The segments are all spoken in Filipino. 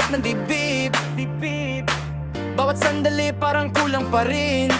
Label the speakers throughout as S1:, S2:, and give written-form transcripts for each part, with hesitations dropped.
S1: lahat ng dibdib. Bawat sandali parang kulang pa rin.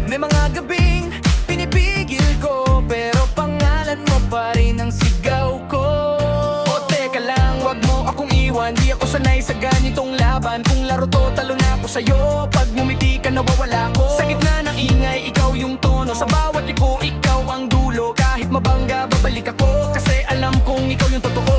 S1: May mga gabing pinipigil ko, pero pangalan mo pa rin ang sigaw ko. O teka lang, wag mo akong iwan. Di ako sanay sa ganitong laban. Kung laro to, talo na ako sa'yo. Pag ngumiti ka, nawawala ko. Sa gitna ng ingay, ikaw yung tono. Sa bawat lipo, ikaw ang dulo. Kahit mabangga, babalik ako, kasi alam kong ikaw yung totoo.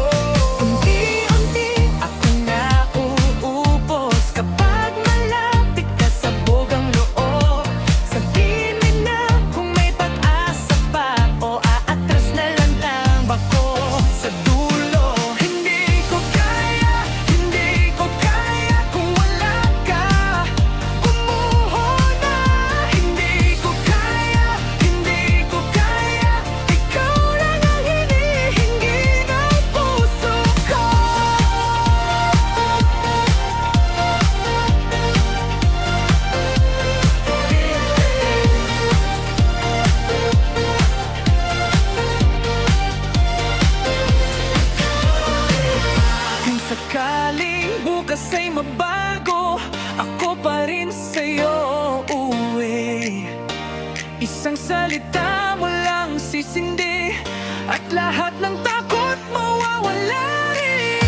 S1: Unti-unti ako nauubos kapag malapit ka sa bogang loob. Sabihin mo na kung may pag-asa pa, o aatras na lang ako sa dulo. Hindi ko kaya kung wala ka. Gumuho na. Hindi ko kaya, ikaw lang ang hinihingi ng puso ko. Kung sakaling bukas ay mabago, ako pa rin sa'yo uuwi. Isang salita mo lang sisindi, at lahat ng takot mawawala rin.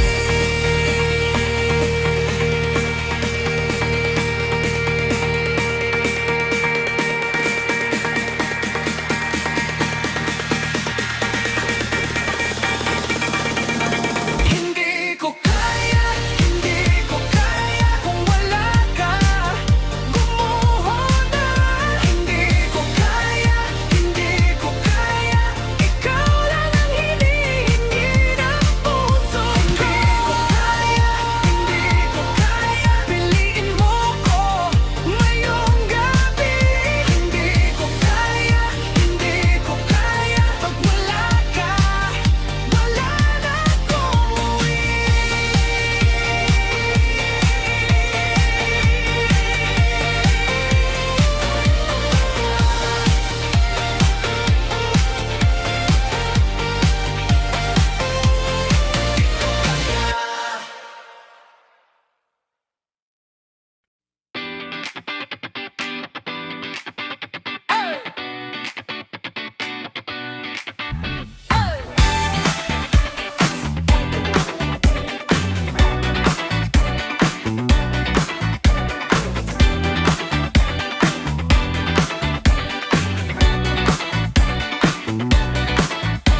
S1: Hindi ko kaya kung wala ka. Gumuho na. Hindi ko kaya, ikaw lang ang hinihingi ng puso ko. Hindi ko kaya, piliin mo ko ngayong gabi. Hindi ko kaya, pag wala ka, wala na akong uwi.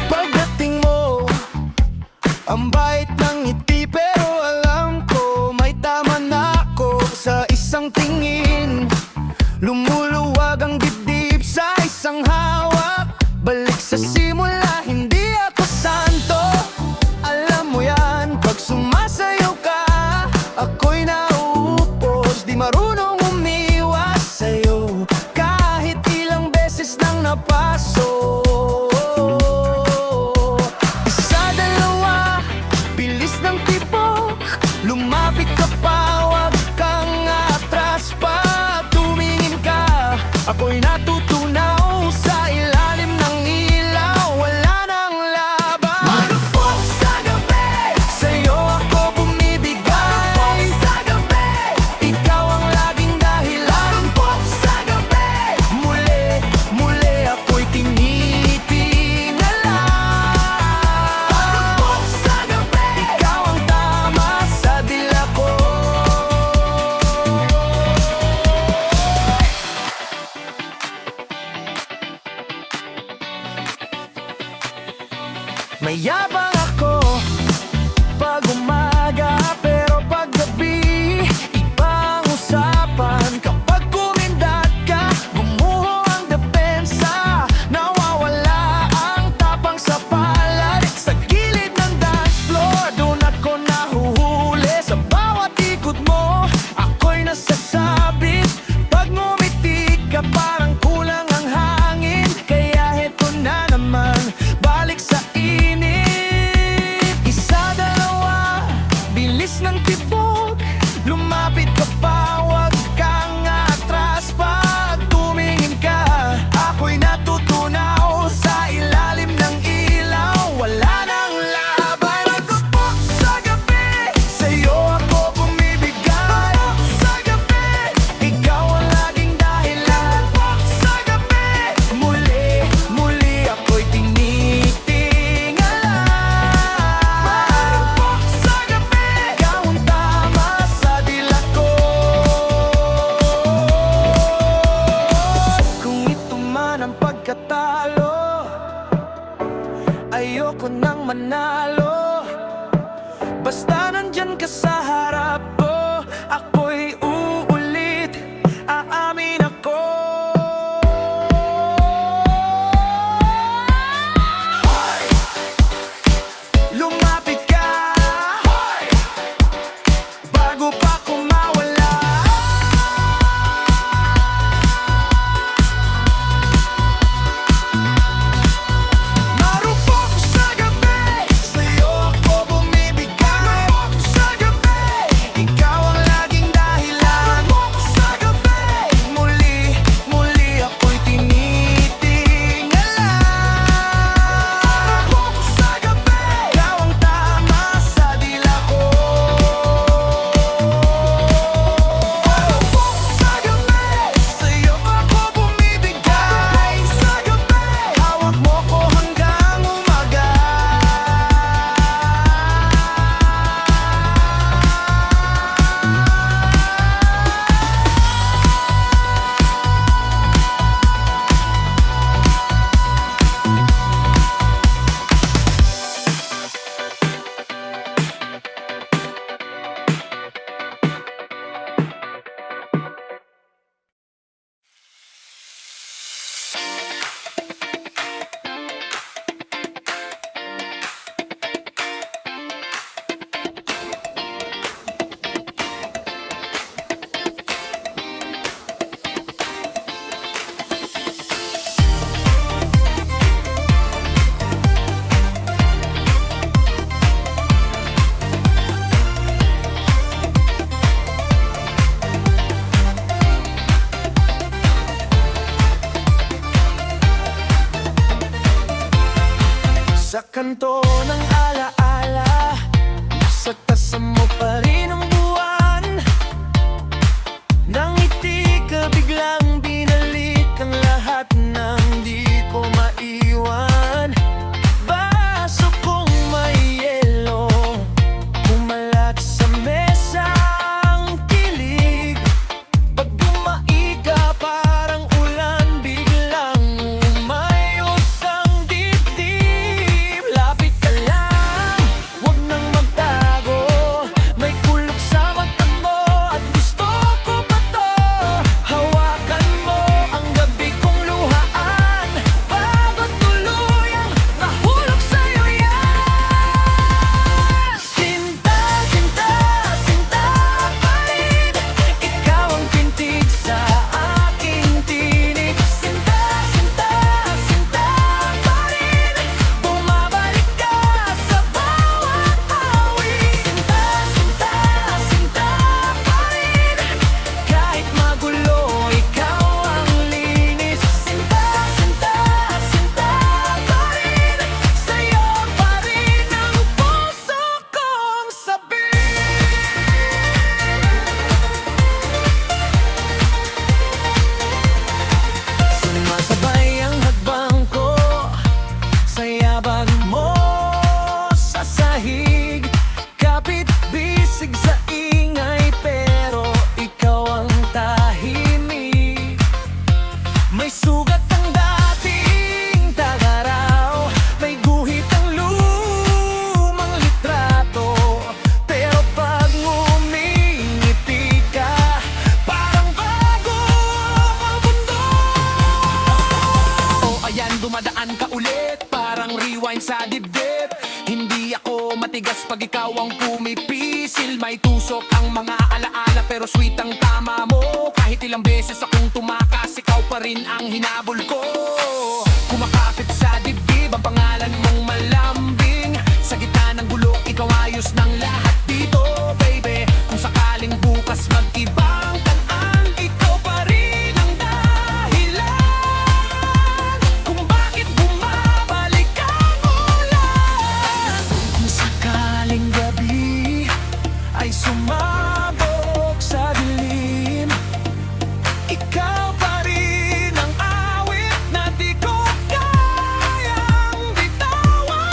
S1: Pagdating mo, ang bait ng ngiti, pero alam ko may tama na ako sa isang tingin. Lumuluwag ang dibdib sa isang hawak. Balik sa simula, hindi ako santo. Alam mo yan, pag sumasayaw ka, ako'y nauupos. Di marunong umiwas sa'yo, kahit ilang beses nang napaso. Isa, dalawa, bilis ng tipok. Lumapit ka pa, wag kang atras pa. Tumingin ka, ako'y natutunaw sa ilalim ng ilaw. Wala nang laban. Marupok sa gabi, sa'yo ako bumibigay. Marupok sa gabi, ikaw ang laging dahilan. Marupok sa gabi, muli ako'y tinitingala. Marupok sa gabi, ikaw ang tama sa dila ko. Mayabang ako pag umaga, pero pag gabi, ibang usapan. Kapag kumindat ka, gumuho ang depensa. Nawawala ang tapang sa palad. Sa gilid ng dance floor, doon ako nahuhuli. Sa bawat ikot mo, ako'y nasasabit. Pag ngumiti ka, parang kulang ang hangin. Kaya heto na naman, balik sa init. Isa, dalawa, Basta nandyan ka sa harap ko, ako'y uulit, aamin ako. Hoy! Lumapit ka, hoy! Bago pa kumawala. Marupok sa gabi, sa'yo ako bumibigay. Sa gabi, ikaw ang laging dahilan. Sa gabi, muli, muli ako'y tinitingala. Sa gabi, ikaw ang tama sa dila ko. Sa gabi, sa'yo ako bumibigay. Sa gabi, hawak mo ko hanggang umaga. Sa kanto ng alaala, sa tasam mo pa rin ang buwan. Nang ngiti ka biglang binalik ang lahat ng di ko maiwan. Baso kong may yelo, kumalat sa mesa ang kilig. Pag bumaiga parang ulan, biglang umayos ang dibdib. Lapit ka lang, huwag nang magtago. May kulog sa mata mo at gusto ko pa to. Hawakan mo ang gabi kong luhaan, bago tuluyang mahulog sa'yo yan. Sinta, sinta, sinta pa rin, ikaw ang pintig sa aking tinig. Sinta, sinta, sinta pa rin, bumabalik ka sa bawat awit. Sinta, sinta, sinta pa rin, kahit magulo, ikaw ang linis. Sinta, sinta, sinta pa rin, sa'yo pa rin ang puso kong sabik. Sumasabay ang hakbang ko sa yabag mo sa sahig. Kapit bisig sa ingay, pero ikaw ang tahimik. May sugat ang dating tagaraw, may guhit ang lumang litrato. Pero pag ngumingiti ka, parang bago ang mundo. O ayan, dumadaan ka ulit, parang rewind sa dibdib. Hindi ako matigas pag ikaw ang pumipisil. May tusok ang mga alaala, pero sweet ang tama mo. Kahit ilang beses akong tumakas, ikaw pa rin ang hinabol ko. Kumakapit sa dibdib ang pangalan mong malambing. Sa gitna ng gulo, ikaw ayos ng lahat dito, baby. Kung sakaling bukas mag-ibang tanang, ikaw pa rin ang dahilan kung bakit bumabalik ang ulan. Kung sakaling gabi ay sumabog sa dilim, ikaw pa rin ang awit na di ko kayang bitawan.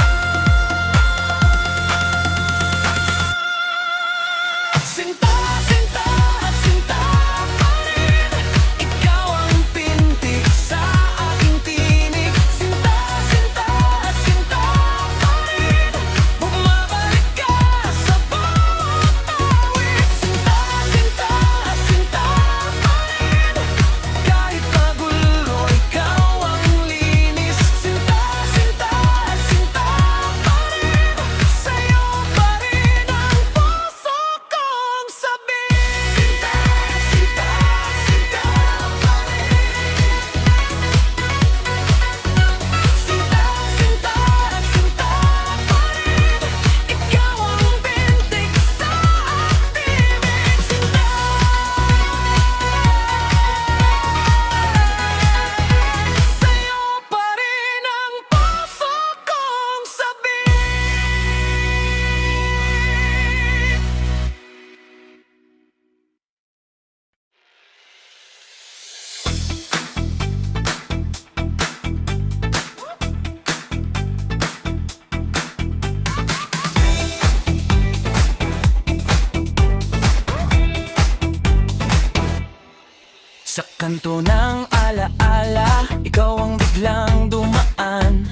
S1: Kanto ng alaala, ikaw ang biglang dumaan.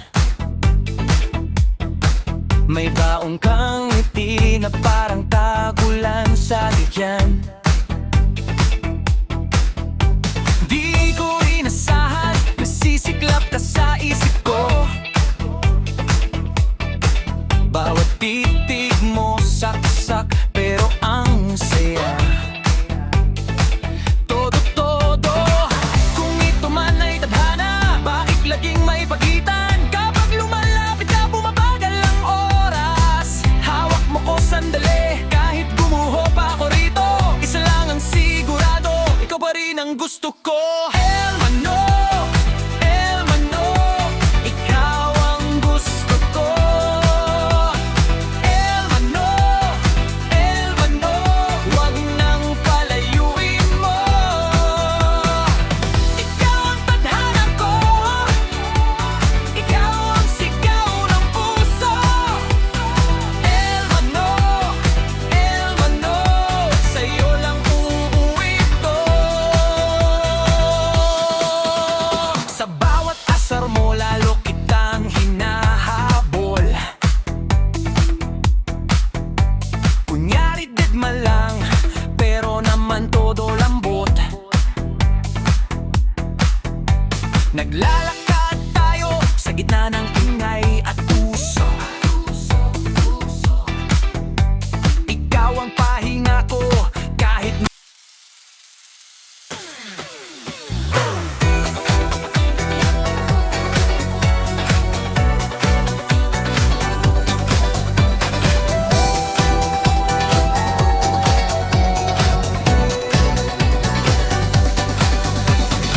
S1: May baong kang ngiti na parang tagulan sa bigyan. Di ko inasahan, nasisiklap ka sa isip ko. Bawat titig mo saksak, pero ang saya. Todo-todo, kung ito man ay tadhana, bakit laging may pagitan? Kapag lumalapit ka, bumabagal ang oras. Hawak mo ko sandali, kahit gumuho pa ako rito. Isa lang ang sigurado, ikaw pa rin ang gusto ko. El Mano, El Mano, ikaw ang gusto ko. El Mano, El Mano, wag nang palayuin mo. Ikaw ang tadhana ko, ikaw ang sigaw ng puso. El Mano, sa'yo lang uuwi to. Sa bawat asar mo, lalo kitang hinahabol. Kunyari digma lang, pero naman todo lambot. Naglalakad tayo sa gitna ng ingay at puso. Ikaw ang pahinga ko, kahit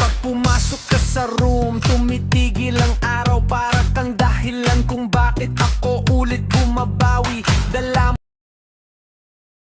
S1: pag pumasok ka sa room, tumitigil ang araw. Para kang dahilan kung bakit ako ulit bumabawi. Dala